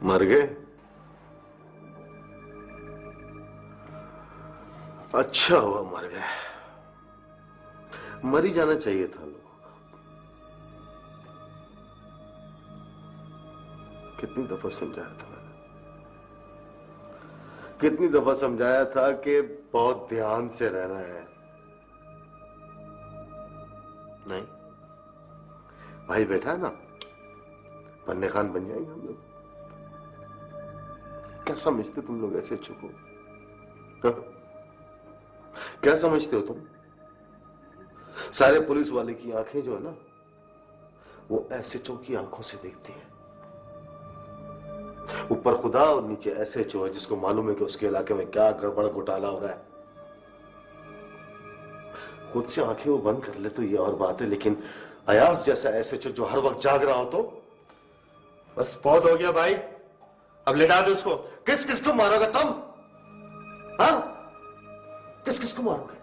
मर गए? अच्छा हुआ मर गए, मर ही जाना चाहिए था लोगों को। कितनी दफा समझाया था मैंने, कितनी दफा समझाया था कि बहुत ध्यान से रहना है। नहीं, भाई बैठा है ना, बन्ने खान बन जाएंगे हम लोग। क्या समझते तुम लोग ऐसे चुप हो? क्या समझते हो तुम? सारे पुलिस वाले की आंखें जो है ना, वो एसएचओ की आंखों से देखती है। ऊपर खुदा और नीचे एसएचओ है, जिसको मालूम है कि उसके इलाके में क्या गड़बड़ घोटाला हो रहा है। खुद से आंखें वो बंद कर ले तो ये और बात है, लेकिन अयाज जैसा एसएचओ जो हर वक्त जाग रहा हो तो। बस बहुत हो गया भाई, अब लेटा दो उसको। किस किस को मारोगे तुम? हाँ, किस किस को मारोगे?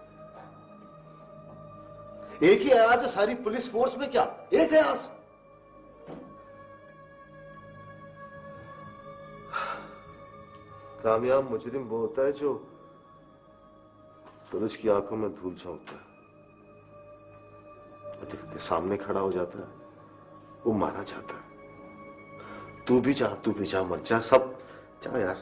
एक ही अयाज है सारी पुलिस फोर्स में क्या? एक अयाज? कामयाब मुजरिम वो होता है जो पुलिस की आंखों में धूल झोंकता है और के सामने खड़ा हो जाता है, वो मारा जाता है। तू भी जा, मर जा, सब जाओ यार।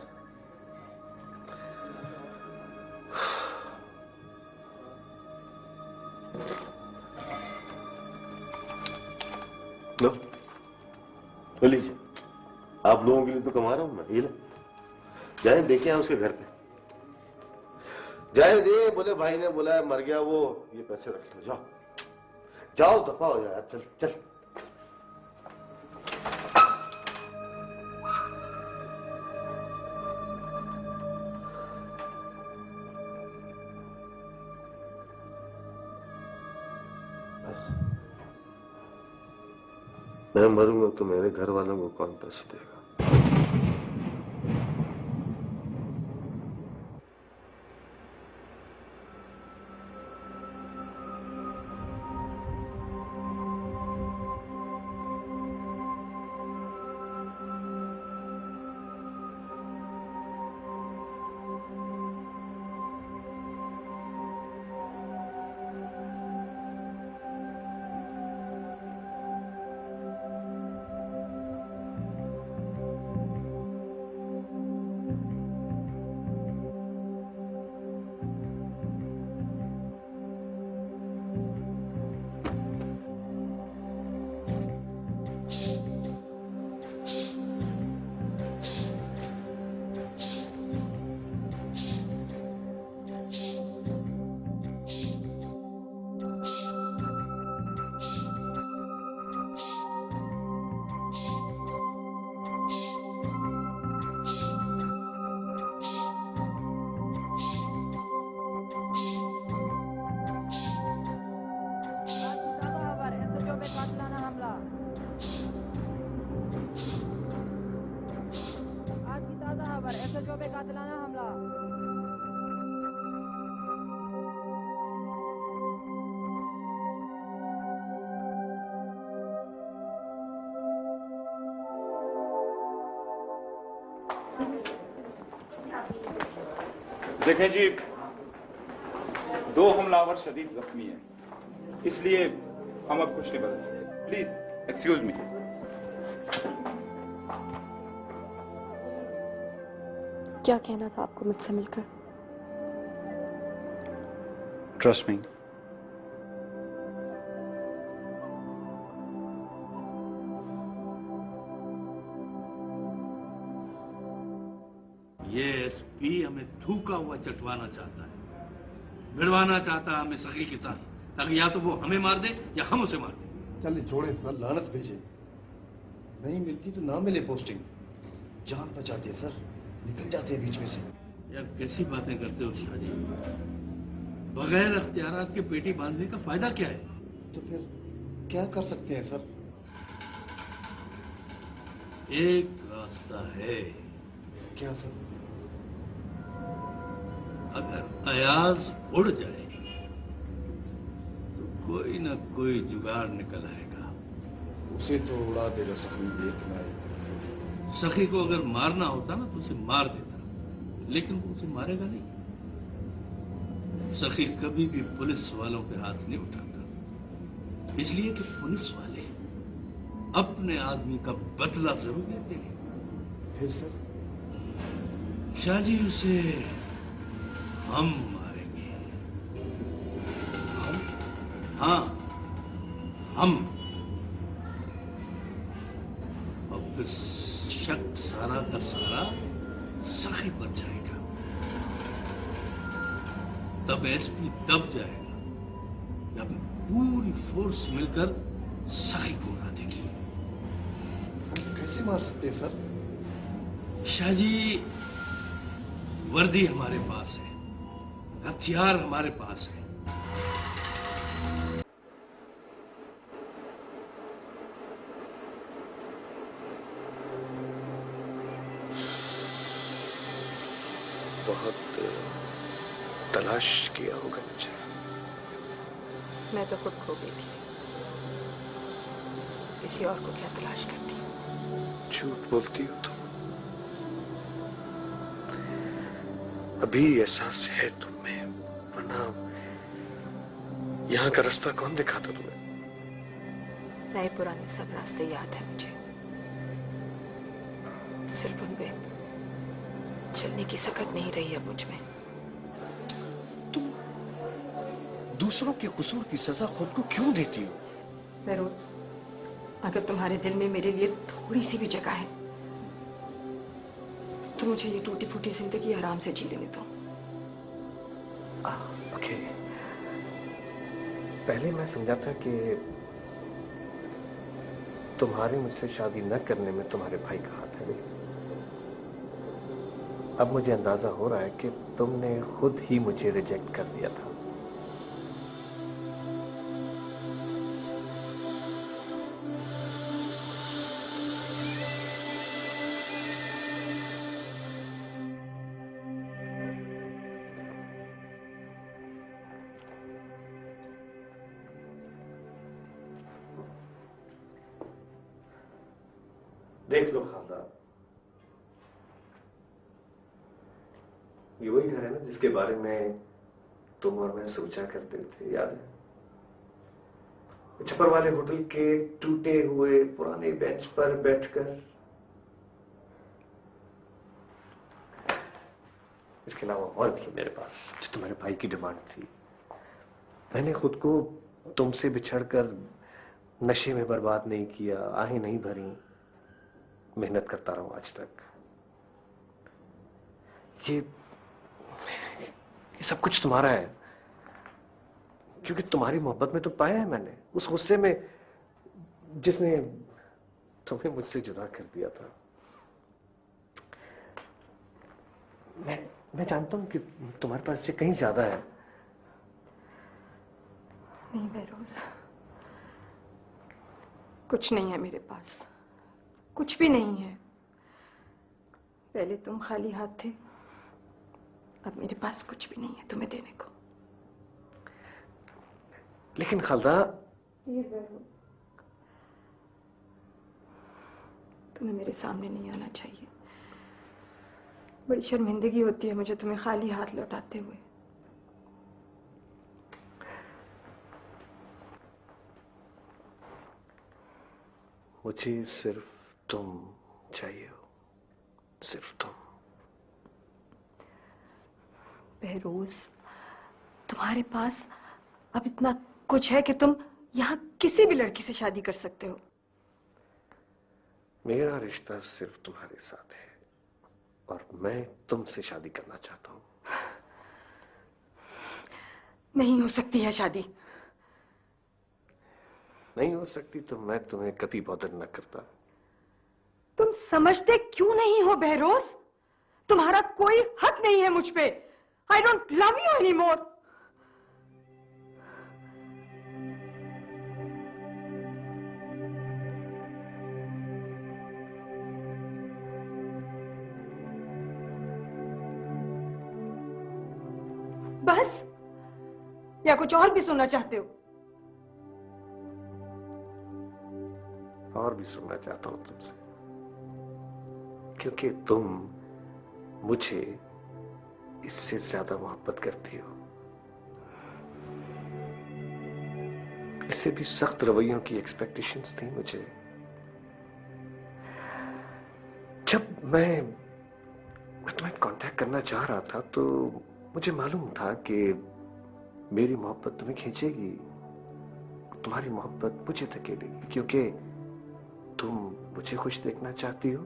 लो लीजिए, आप लोगों के लिए तो कमा रहा हूं मैं। ये ले, जाए देखे हैं उसके घर पे, जाए दे, बोले भाई ने बोला मर गया वो, ये पैसे रख लो, जाओ जाओ, दफा हो जाए यार, चल चल। मैं मरूंगा तो मेरे घर वालों को कौन पैसे देगा? देखें जी, 2 हमलावर शदीद जख्मी हैं, इसलिए हम अब कुछ नहीं बदल सकते। Please excuse me. क्या कहना था आपको मुझसे मिलकर? Trust me. ये एसपी हमें थूका हुआ चटवाना चाहता है, भिड़वाना चाहता है हमें सगी के साथ, ताकि या तो वो हमें मार दे या हम उसे मार दे। चल जोड़े सर, लानत भेजे। नहीं मिलती तो ना मिले पोस्टिंग, जान बचाते हैं सर, निकल जाते हैं बीच में से। यार कैसी बातें करते हो शाहजी, बगैर अख्तियारात के पेटी बांधने का फायदा क्या है? तो फिर क्या कर सकते हैं सर? एक रास्ता है। क्या सर? अगर अयाज उड़ जाए तो कोई ना कोई जुगाड़ निकल आएगा। उसे तो उड़ा देगा सही, एक ना एक। सखी को अगर मारना होता ना तो उसे मार देता, लेकिन वो उसे मारेगा नहीं। सखी कभी भी पुलिस वालों पे हाथ नहीं उठाता, इसलिए कि पुलिस वाले अपने आदमी का बदला जरूर लेते हैं। फिर सर? शाहजी, उसे हम मारेंगे। हम? हाँ, हम। और फिर शक सारा का सारा सखी पर जाएगा। तब एसपी दब जाएगा जब पूरी फोर्स मिलकर सखी को उड़ा देगी। कैसे मार सकते हैं सर? शाहजी, वर्दी हमारे पास है, हथियार हमारे पास है। बहुत तलाश किया होगा मुझे। मैं तो खुद खो गई थी, किसी और को क्या तलाश करती। झूठ बोलती हो तुम। अभी एहसास है तुम में, वरना यहाँ का रास्ता कौन दिखाता तुम्हें? नए पुराने सब रास्ते याद है मुझे, सिर्फ उन पे चलने की सकत नहीं रही अब मुझ में। तुम दूसरों के कसूर की सजा खुद को क्यों देती हो? बेरोज, अगर तुम्हारे दिल में मेरे लिए थोड़ी सी भी जगह है तो मुझे ये टूटी फूटी जिंदगी आराम से जी लेने दो। ओके, पहले मैं समझा था कि तुम्हारे मुझसे शादी न करने में तुम्हारे भाई का हाथ है, अब मुझे अंदाजा हो रहा है कि तुमने खुद ही मुझे रिजेक्ट कर दिया था। देख लो खाला, ये वही घर है ना जिसके बारे में तुम और मैं सोचा करते थे, याद है? छप्पर वाले होटल के टूटे हुए पुराने बेंच पर बैठकर। इसके अलावा और भी मेरे पास जो तुम्हारे भाई की डिमांड थी। मैंने खुद को तुमसे बिछड़कर नशे में बर्बाद नहीं किया, आहें नहीं भरी, मेहनत करता रहा आज तक। ये सब कुछ तुम्हारा है, क्योंकि तुम्हारी मोहब्बत में तो पाया है मैंने, उस गुस्से में जिसने तुम्हें मुझसे जुदा कर दिया था। मैं जानता हूं कि तुम्हारे पास से कहीं ज्यादा है। नहीं बेरोज, कुछ नहीं है मेरे पास, कुछ भी नहीं है। पहले तुम खाली हाथ थे, अब मेरे पास कुछ भी नहीं है तुम्हें देने को। लेकिन खालदा, तुम्हें मेरे सामने नहीं आना चाहिए। बड़ी शर्मिंदगी होती है मुझे तुम्हें खाली हाथ लौटाते हुए। मुझे सिर्फ तुम चाहिए हो, सिर्फ तुम। बहरोज, तुम्हारे पास अब इतना कुछ है कि तुम यहाँ किसी भी लड़की से शादी कर सकते हो। मेरा रिश्ता सिर्फ तुम्हारे साथ है और मैं तुमसे शादी करना चाहता हूं। नहीं हो सकती है शादी। नहीं हो सकती तो मैं तुम्हें कभी बॉदर न करता। तुम समझते क्यों नहीं हो बहरोज? तुम्हारा कोई हक नहीं है मुझ पे। I don't love you anymore. बस, या कुछ और भी सुनना चाहते हो? और भी सुनना चाहता हूं तुमसे। क्योंकि तुम मुझे इससे ज्यादा मोहब्बत करती हो। इससे भी सख्त रवैयों की एक्सपेक्टेशंस थी मुझे। जब मैं तुम्हें कांटेक्ट करना चाह रहा था तो मुझे मालूम था कि मेरी मोहब्बत तुम्हें खींचेगी, तुम्हारी मोहब्बत मुझे धकेलेगी, क्योंकि तुम मुझे खुश देखना चाहती हो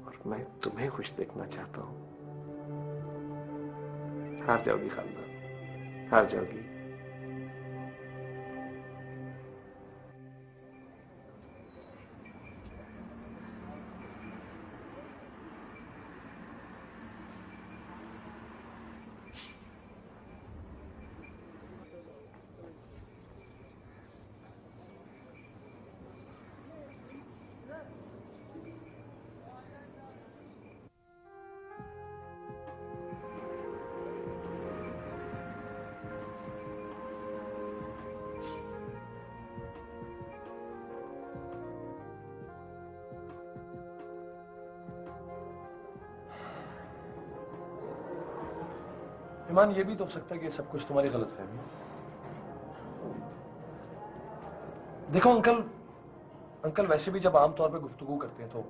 और मैं तुम्हें खुश देखना चाहता हूं। हार जाओगी खालदा, हार जाओगी। ईमान, ये भी तो हो सकता है कि सब कुछ तुम्हारी गलतफहमी है। देखो अंकल वैसे भी जब आमतौर पे गुफ्तगू करते हैं तो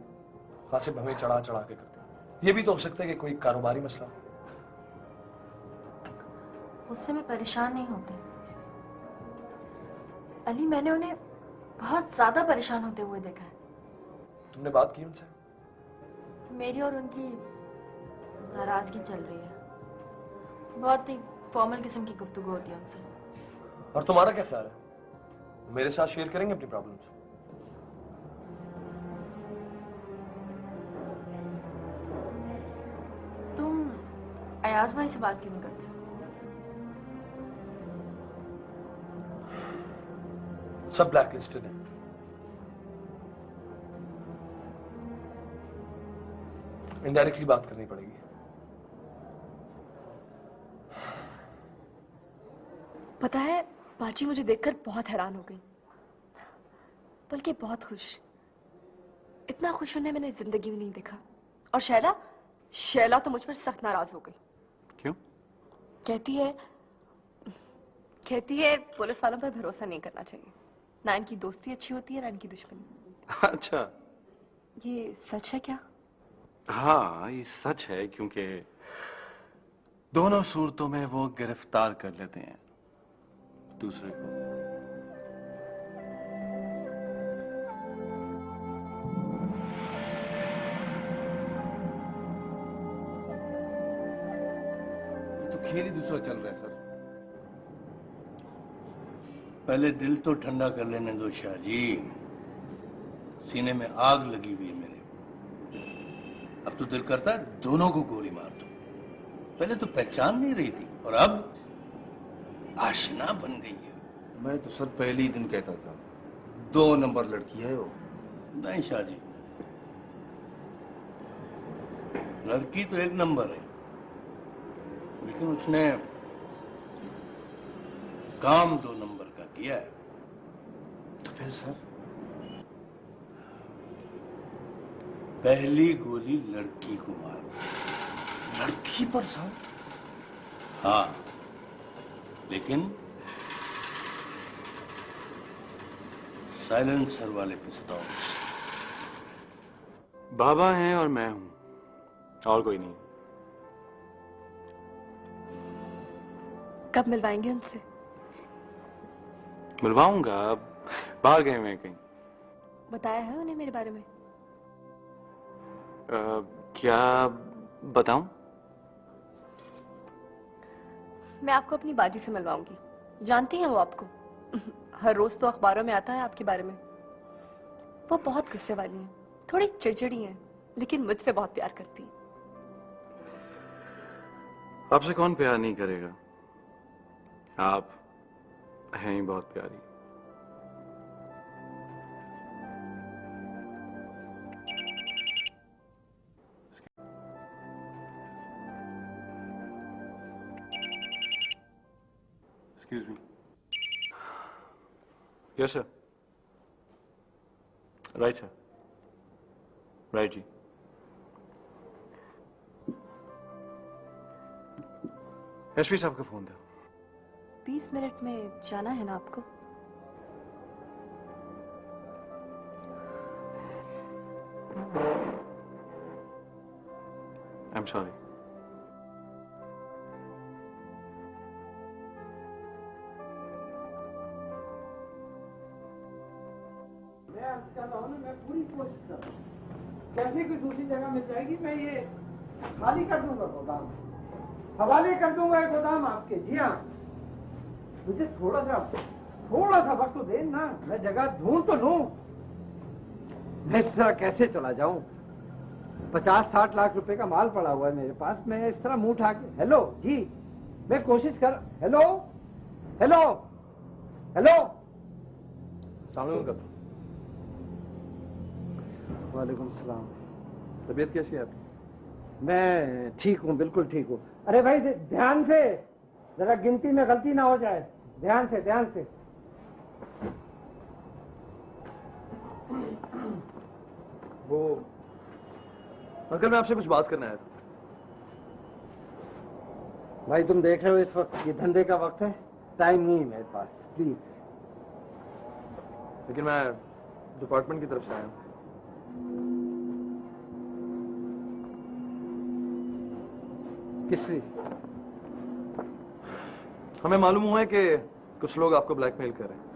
खासिब हमें चढ़ा चढ़ा के करते हैं। ये भी तो हो सकता है कि कोई कारोबारी मसला। उससे मैं परेशान नहीं होती अली, मैंने उन्हें बहुत ज्यादा परेशान होते हुए देखा है। तुमने बात की उनसे? मेरी और उनकी नाराजगी चल रही है, बहुत ही फॉर्मल किस्म की गुफ्तगू होती है उनसे। और तुम्हारा क्या ख्याल है, मेरे साथ शेयर करेंगे अपनी प्रॉब्लम्स? तुम अयाज भाई से बात क्यों नहीं करते? सब ब्लैक लिस्टेड है। इनडायरेक्टली बात करनी पड़ेगी। पता है बाजी मुझे देखकर बहुत हैरान हो गई, बल्कि बहुत खुश। इतना खुश उन्हें मैंने जिंदगी में नहीं देखा। और शैला तो मुझ पर सख्त नाराज हो गई। क्यों? कहती है पुलिस वालों पर भरोसा नहीं करना चाहिए, ना इनकी दोस्ती अच्छी होती है ना इनकी दुश्मनी। अच्छा, ये सच है क्या? हाँ, ये सच है, क्योंकि दोनों सूरतों में वो गिरफ्तार कर लेते हैं दूसरे को। तो खेल ही दूसरा चल रहा है सर। पहले दिल तो ठंडा कर लेने दो शाहजी, सीने में आग लगी हुई है मेरे। अब तो दिल करता है दोनों को गोली मार दो। पहले तो पहचान नहीं रही थी और अब आशना बन गई है। मैं तो सर पहले ही दिन कहता था 2 नंबर लड़की है वो। नहीं शाहजी, लड़की तो 1 नंबर है, लेकिन उसने काम 2 नंबर का किया है। तो फिर सर? पहली गोली लड़की को मार। लड़की पर सर? हाँ, लेकिन साइलेंसर वाले पिस्तौल से। बाबा हैं और मैं हूं, और कोई नहीं। कब मिलवाएंगे उनसे? मिलवाऊंगा, बाहर गए हुए कहीं। बताया है उन्हें मेरे बारे में? क्या बताऊं? मैं आपको अपनी बाजी से मिलवाऊंगी। जानती हैं वो आपको? हर रोज तो अखबारों में आता है आपके बारे में। वो बहुत गुस्से वाली हैं, थोड़ी चिड़चिड़ी हैं, लेकिन मुझसे बहुत प्यार करती हैं। आपसे कौन प्यार नहीं करेगा? आप हैं ही बहुत प्यारी। Excuse me. Yes, sir. Right, sir. Right, जी. एसपी साहब का फोन दो। 20 मिनट में जाना है ना आपको? I am sorry. मैं पूरी कोशिश कर रहा हूँ, कैसे कोई दूसरी जगह मिल जाएगी, मैं ये खाली कर दूंगा गोदाम, हवाले कर दूंगा ये गोदाम आपके। जी हाँ, मुझे थोड़ा सा वक्त तो दे ना, मैं जगह ढूंढ तो लूं। मैं इस तरह कैसे चला जाऊं? 50-60 लाख रुपए का माल पड़ा हुआ है मेरे पास, मैं इस तरह मुंह उठा के। हेलो जी, मैं कोशिश कर। हेलो हेलो हेलो, सलाम। वालेकुम सलाम। तबीयत कैसी है आपकी? मैं ठीक हूँ, बिल्कुल ठीक हूँ। अरे भाई ध्यान से, जरा गिनती में गलती ना हो जाए, ध्यान से ध्यान से। वो अंकल, मैं आपसे कुछ बात करना आया था। भाई तुम देख रहे हो इस वक्त ये धंधे का वक्त है, टाइम नहीं है मेरे पास, प्लीज। लेकिन मैं डिपार्टमेंट की तरफ से आया हूँ। किस लिए? हमें मालूम हुआ है कि कुछ लोग आपको ब्लैकमेल कर रहे हैं।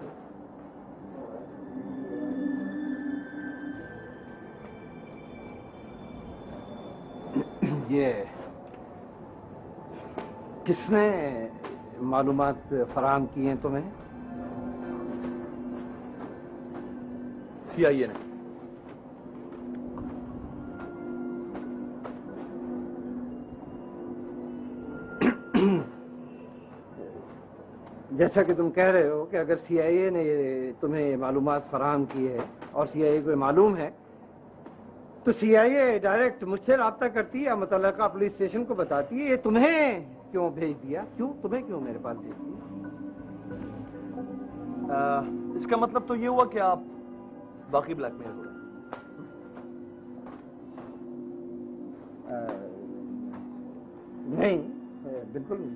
ये किसने मालूमात फराहम की हैं तुम्हें? CIA ने। जैसा कि तुम कह रहे हो कि अगर CIA ने तुम्हें मालूमात फराहम की है और CIA को मालूम है, तो CIA डायरेक्ट मुझसे राब्ता करती है, मुतल्लका पुलिस स्टेशन को बताती है। ये तुम्हें क्यों भेज दिया? तुम्हें क्यों मेरे पास भेज दिया? इसका मतलब तो ये हुआ कि आप बाकी ब्लैकमेल हो रहे हैं। नहीं, बिल्कुल नहीं।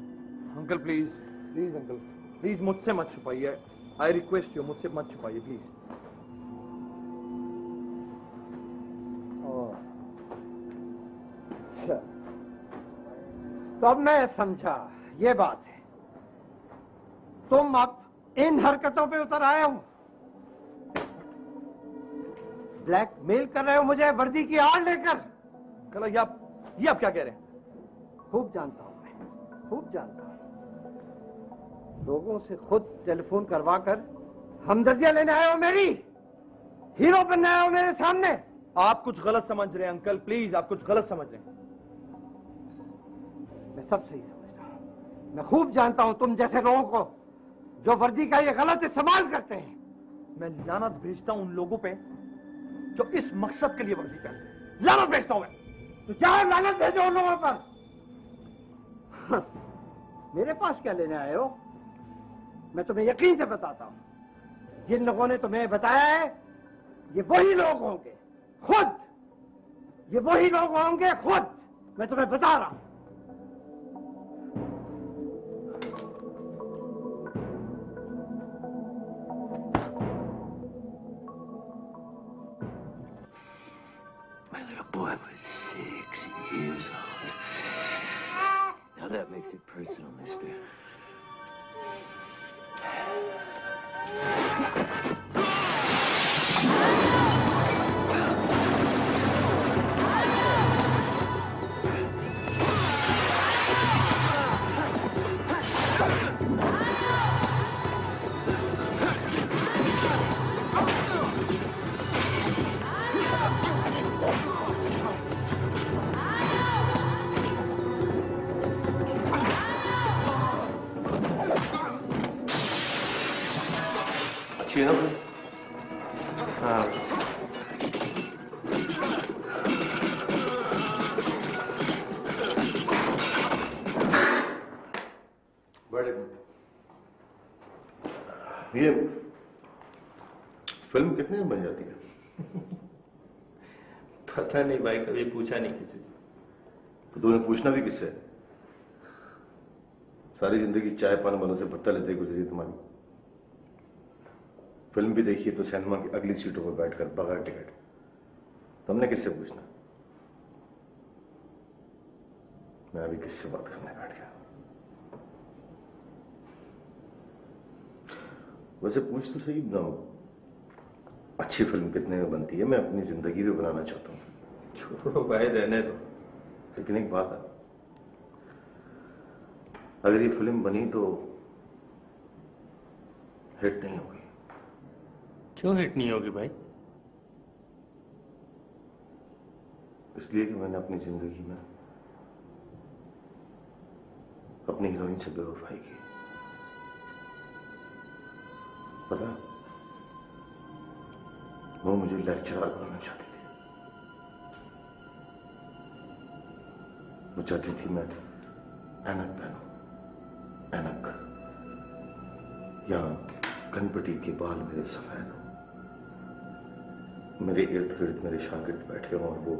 Uncle please, please uncle, please मुझसे मत छुपाइए। आई रिक्वेस्ट यू, मुझसे मत छुपाइए प्लीज। अच्छा, तो अब मैं समझा, ये बात है। तुम अब इन हरकतों पे उतर आए हो, ब्लैकमेल कर रहे हो मुझे वर्दी की आड़ लेकर। कल ये आप क्या कह रहे हैं? खूब जानता हूं मैं, खूब जानता हूं। लोगों से खुद टेलीफोन करवा कर हमदर्दियां लेने आए हो मेरी, हीरो बनने आए हो मेरे सामने। आप कुछ गलत समझ रहे हैं अंकल, प्लीज आप कुछ गलत समझ रहे हैं। मैं सब सही समझ रहा हूं। मैं खूब जानता हूं तुम जैसे लोगों को जो वर्दी का ये गलत इस्तेमाल करते हैं। मैं लानत भेजता हूं उन लोगों पे जो इस मकसद के लिए वर्दी पहनते हैं। लानत भेजता हूं मैं। तो जाओ लानत भेजो उन लोगों पर। मेरे पास क्या लेने आए हो? मैं तुम्हें यकीन से बताता हूं, जिन लोगों ने तुम्हें बताया है ये वही लोग होंगे, खुद ये वही लोग होंगे, खुद मैं तुम्हें बता रहा हूं। My little boy was 6 years old. Now that makes it personal, mister. ये फिल्म कितने में बन जाती है? पता नहीं भाई, कभी पूछा नहीं किसी से। तो तूने पूछना भी किससे? सारी जिंदगी चाय पाने वालों से भत्ता लेते गुजरी तुम्हारी। फिल्म भी देखी तो सिनेमा की अगली सीटों पर बैठकर बगैर टिकट। तुमने किससे पूछना? मैं अभी किससे बात करने बैठ गया। वैसे पूछ तो सही ना, अच्छी फिल्म कितने में बनती है? मैं अपनी जिंदगी भी बनाना चाहता हूँ। छोड़ो भाई, रहने दो। लेकिन एक बात है, अगर ये फिल्म बनी तो हिट नहीं होगी। क्यों हिट नहीं होगी भाई? इसलिए कि मैंने अपनी जिंदगी में अपनी हीरोइन से बेवफाई की। पता, वो मुझे लेक्चरर बनाना चाहती थी। वो चाहती थी मैं ऐनक पहनूं, ऐनक, या कनपटी के बाल मेरे सफेद हो, मेरे इर्द गिर्द मेरे शागिर्द बैठे हों और वो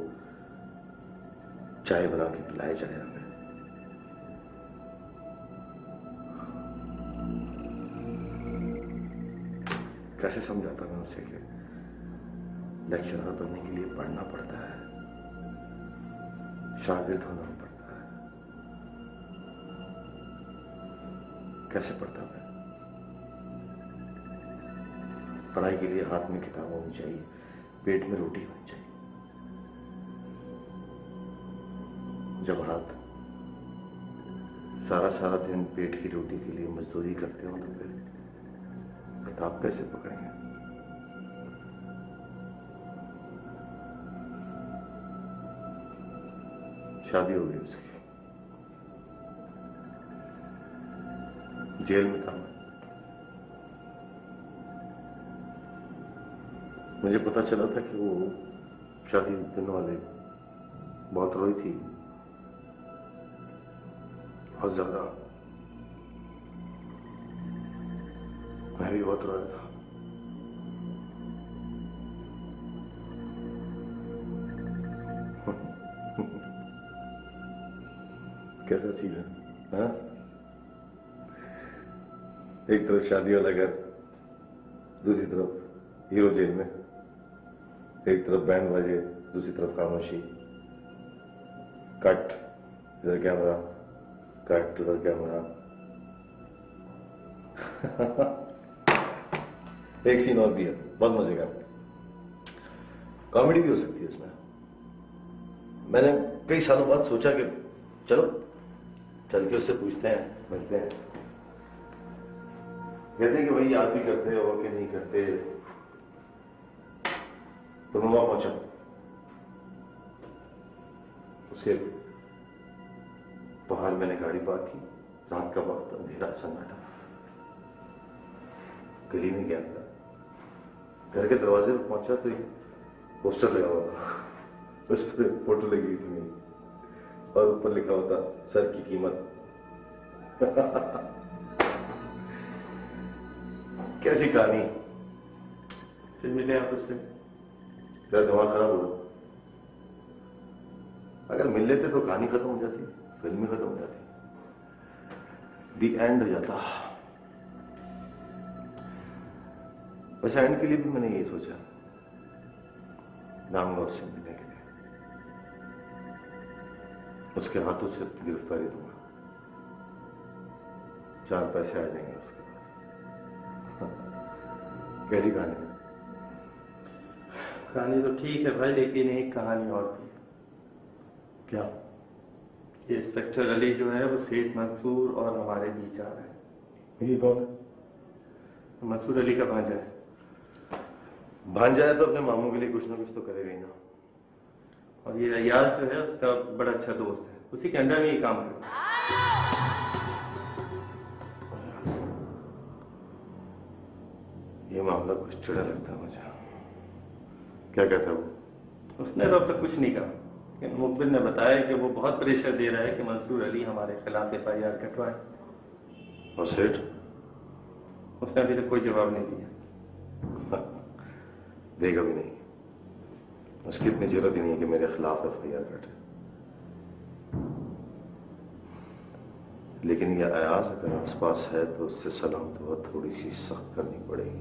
चाय बना के पिलाए जाए हमें। कैसे समझाता मैं उसे कि लेक्चरर बनने के लिए पढ़ना पड़ता है, शागिर्द होना पड़ता है। कैसे पढ़ता मैं? पढ़ाई के लिए हाथ में किताब होनी चाहिए, पेट में रोटी होनी चाहिए। जब हाथ सारा सारा दिन पेट की रोटी के लिए मजदूरी करते हो तो फिर किताब कैसे पकड़ेंगे? शादी हो गई उसकी, जेल में था मैं। मुझे पता चला था कि वो शादी दिन वाले बहुत रोई थी, बहुत ज्यादा। मैं भी बहुत रोया था। कैसा सीन है, हाँ? एक तरफ शादी वाला घर, दूसरी तरफ हीरो जेल में। एक तरफ बैंड बाजे, दूसरी तरफ खामोशी। कट, इधर कैमरा, कट, उधर कैमरा। एक सीन और भी है, बहुत मजे का। कॉमेडी भी हो सकती है इसमें। मैंने कई सालों बाद सोचा कि चलो चल के उससे पूछते हैं, मिलते हैं। कहते हैं कि भाई याद भी करते हो कि नहीं करते। तो मैं वहां पहुंचा, उसके बाहर मैंने गाड़ी पार्क की। रात का वक्त, अंधेरा सन्नाटा। गली में गया था, घर के दरवाजे पर पहुंचा तो एक पोस्टर लगा हुआ था, उस पर फोटो लगी हुई थी मेरी और ऊपर लिखा होता सर की कीमत। कैसी कहानी। फिर मिले आप उससे, तेरा दिमाग खराब हुआ। अगर मिल लेते तो कहानी खत्म हो जाती, फिल्म ही खत्म हो जाती, दी एंड हो जाता। वैसे एंड के लिए भी मैंने यही सोचा, जाऊंगा उससे मिलने के लिए, उसके हाथों से गिरफ्तारी दूंगा, 4 पैसे आ जाएंगे उसके पास। कैसी कहानी? कहानी तो ठीक है भाई, लेकिन एक कहानी और भी। क्या? ये इंस्पेक्टर अली जो है वो सेठ मंसूर और हमारे बीच आ रहा है। ये कौन है? मंसूर अली का भांजा है। भांजा है तो अपने मामू के लिए कुछ ना कुछ तो करेगा ही ना। और ये अयाज जो है उसका बड़ा अच्छा दोस्त है, उसी के अंडर में ये काम करता है। ये मामला कुछ चिड़ा लगता है मुझे। क्या कहता है वो? उसने तो अब तक कुछ नहीं कहा, लेकिन मुखबिर ने बताया कि वो बहुत प्रेशर दे रहा है कि मंसूर अली हमारे खिलाफ FIR कटवाए। और सेठ? उसने अभी तक कोई जवाब नहीं दिया। देगा भी नहीं, उसकी इतनी जरूरत ही नहीं है कि मेरे खिलाफ FIR कटे। लेकिन ये अयाज अगर आसपास है तो उससे सलाम दुआ थोड़ी सी सख्त करनी पड़ेगी।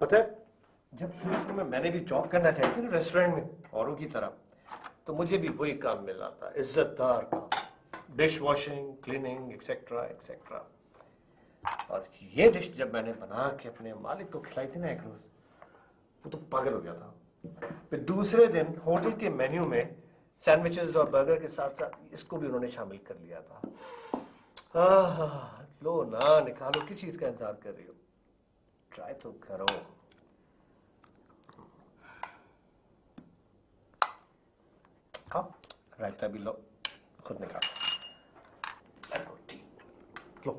पता है, जब शुरू में मैंने भी जॉब करना चाहिए थी ना रेस्टोरेंट में औरों की तरह, तो मुझे भी वही काम मिला था, इज्जतदार काम, dish washing, cleaning, etcetera etcetera. और ये डिश जब मैंने बना के अपने मालिक को खिलाई थी ना एक रोज, वो तो पागल हो गया था। फिर दूसरे दिन होटल के मेन्यू में सैंडविचेस और बर्गर के साथ साथ इसको भी उन्होंने शामिल कर लिया था। लो ना, निकालो, किस चीज का इंतजार कर रही हो? ट्राई तो करो। खाओ, रायता भी लो, खुद निकालो। रोटी लो।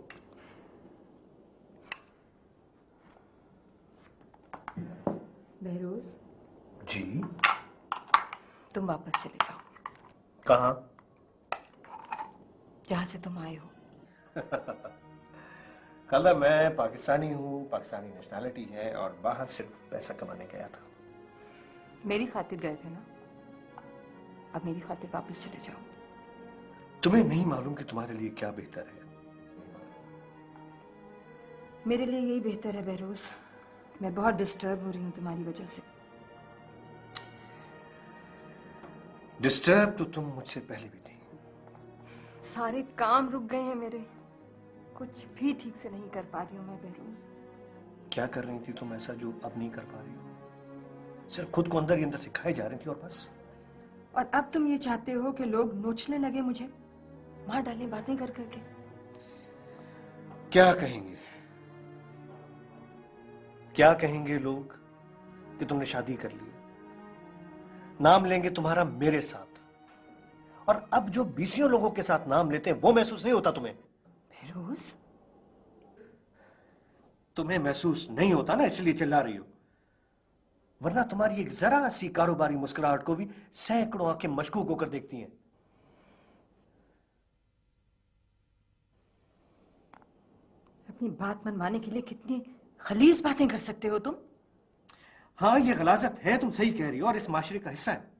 बहरोज जी? तुम वापस चले जाओ। कहाँ? जहां से तुम आए हो। खाला, मैं पाकिस्तानी हूँ, पाकिस्तानी नेशनैलिटी है और बाहर सिर्फ पैसा कमाने गया था। मेरी खातिर गए थे ना, अब मेरी खातिर वापस चले जाओ। तुम्हें नहीं मालूम कि तुम्हारे लिए क्या बेहतर है? मेरे लिए यही बेहतर है बहरोज। मैं बहुत डिस्टर्ब हो रही हूँ तुम्हारी वजह से। डिस्टर्ब तो तुम मुझसे पहले भी थी। सारे काम रुक गए हैं मेरे, कुछ भी ठीक से नहीं कर पा रही हूँ मैं बहरोज। क्या कर रही थी तुम ऐसा जो अब नहीं कर पा रही हो? सिर्फ खुद को अंदर ही अंदर सिखाई जा रही थी और बस। और अब तुम ये चाहते हो कि लोग नोचने लगे मुझे, मार डालें बातें कर करके। क्या कहेंगे? क्या कहेंगे लोग कि तुमने शादी कर ली? नाम लेंगे तुम्हारा मेरे साथ, और अब जो बीसियों लोगों के साथ नाम लेते हैं वो महसूस नहीं होता तुम्हें? बहरोज, तुम्हें महसूस नहीं होता ना, इसलिए चिल्ला रही हो। वरना तुम्हारी एक जरा सी कारोबारी मुस्कुराहट को भी सैकड़ों आंखें मशकूक होकर देखती हैं। अपनी बात मनवाने के लिए कितनी खलीज बातें कर सकते हो तुम। हाँ, ये गलाजत है, तुम सही कह रही हो, और इस माशरे का हिस्सा है।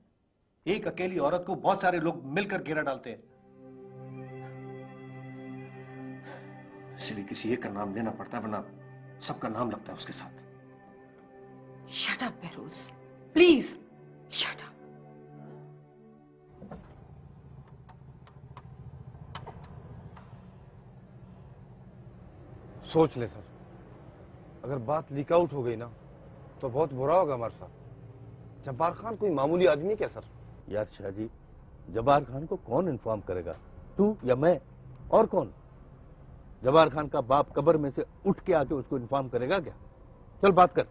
एक अकेली औरत को बहुत सारे लोग मिलकर घेरा डालते हैं, इसलिए किसी एक का नाम लेना पड़ता है, वरना सबका नाम लगता है उसके साथ। Shut up Behroz, please shut up. सोच ले सर, अगर बात लीक आउट हो गई ना तो बहुत बुरा होगा हमारे साथ। जब्बार खान कोई मामूली आदमी है क्या सर? यार शाहजी, जब्बार खान को कौन इन्फॉर्म करेगा, तू या मैं, और कौन? जब्बार खान का बाप कब्र में से उठ के आके उसको इन्फॉर्म करेगा क्या? चल बात कर।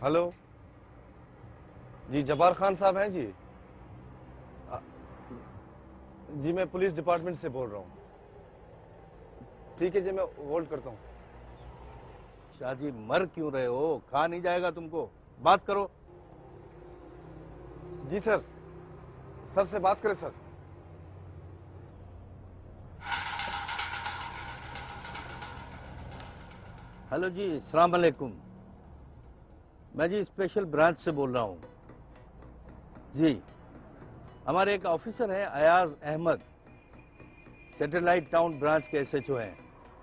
हेलो जी, जब्बार खान साहब हैं जी? जी मैं पुलिस डिपार्टमेंट से बोल रहा हूँ। ठीक है जी, मैं होल्ड करता हूँ। शाहजी, मर क्यों रहे हो? खा नहीं जाएगा तुमको, बात करो। जी सर, सर से बात करें सर। हेलो जी, अस्सलाम वालेकुम। मैं जी स्पेशल ब्रांच से बोल रहा हूँ जी। हमारे एक ऑफिसर हैं Ayaz Ahmed, satellite town branch के SHO हैं।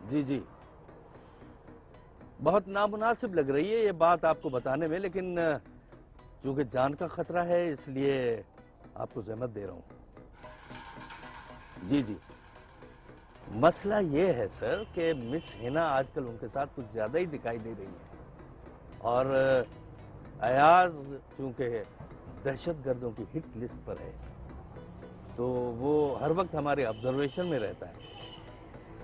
जी जी, बहुत नामुनासिब लग रही है ये बात आपको बताने में, लेकिन चूंकि जान का खतरा है इसलिए आपको जहमत दे रहा हूँ। जी जी, मसला ये है सर कि मिस हिना आजकल उनके साथ कुछ ज्यादा ही दिखाई दे रही है, और अयाज चूंकि दहशतगर्दों की हिट लिस्ट पर है तो वो हर वक्त हमारे ऑब्जर्वेशन में रहता है।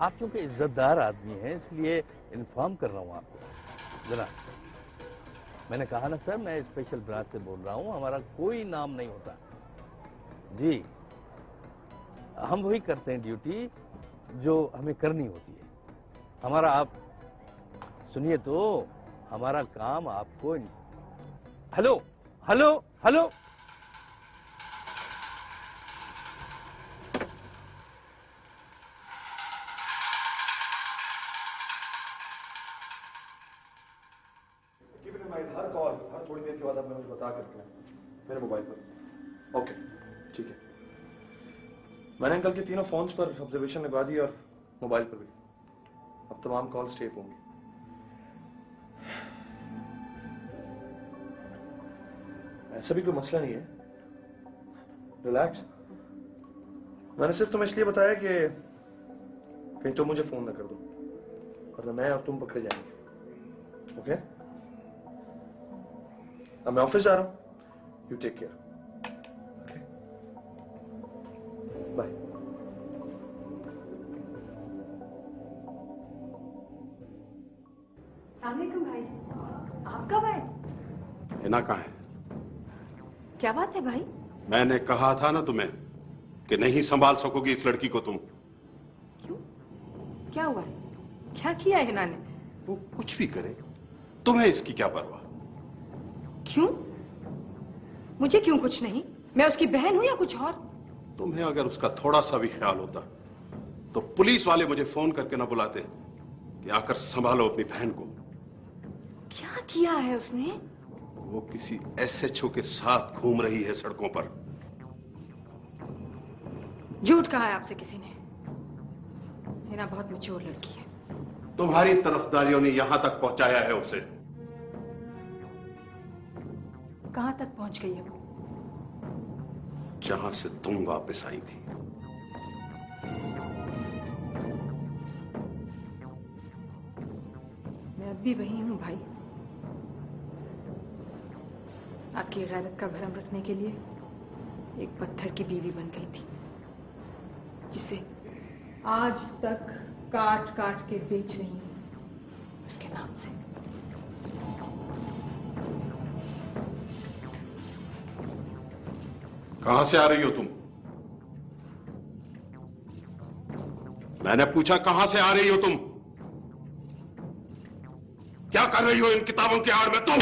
आप चूंकि इज्जतदार आदमी हैं इसलिए इन्फॉर्म कर रहा हूँ आपको। जनाब, मैंने कहा ना सर, मैं स्पेशल ब्रांच से बोल रहा हूँ, हमारा कोई नाम नहीं होता। जी, हम वही करते हैं ड्यूटी जो हमें करनी होती है। हमारा आप सुनिए तो, हमारा काम आपको हेलो हेलो हेलो हर कॉल हर थोड़ी देर के बाद आपने मुझे बता करके मेरे मोबाइल पर। ओके ठीक है, मैंने अंकल के तीनों फोन्स पर ऑब्जर्वेशन लगा दी और मोबाइल पर भी। अब तमाम कॉल्स टेप होंगी। ऐसा भी कोई मसला नहीं है, रिलैक्स। मैंने सिर्फ तुम्हें इसलिए बताया कि कहीं तुम मुझे फोन ना कर दो, वरना मैं और तुम पकड़े जाएंगे। ओके? अब मैं ऑफिस जा रहा हूं, you take care. Okay, bye. अस्सलामुअलैकुम भाई, आप कब आए? हिना कहाँ है? क्या बात है भाई? मैंने कहा था ना तुम्हें कि नहीं संभाल सकोगी इस लड़की को तुम। क्यों? क्या हुआ है? क्या किया है हिना ने? वो कुछ भी करे, तुम्हें इसकी क्या परवाह? क्यों? मुझे क्यों कुछ नहीं? मैं उसकी बहन हूं या कुछ और? तुम्हें अगर उसका थोड़ा सा भी ख्याल होता तो पुलिस वाले मुझे फोन करके ना बुलाते कि आकर संभालो अपनी बहन को। क्या किया है उसने? वो किसी एसएचओ के साथ घूम रही है सड़कों पर। झूठ कहा है आपसे किसी ने। हिना बहुत मैच्योर लड़की है। तुम्हारी तरफदारियों ने यहां तक पहुंचाया है उसे। कहां तक पहुंच गई है वो? जहां से तुम वापस आई थी। मैं अब भी वही हूं भाई। आपकी गैरत का भरम रखने के लिए एक पत्थर की बीवी बन गई थी, जिसे आज तक काट काट के बेच रही हूं उसके नाम से। कहां से आ रही हो तुम? मैंने पूछा कहां से आ रही हो तुम? क्या कर रही हो इन किताबों के आड़ में तुम?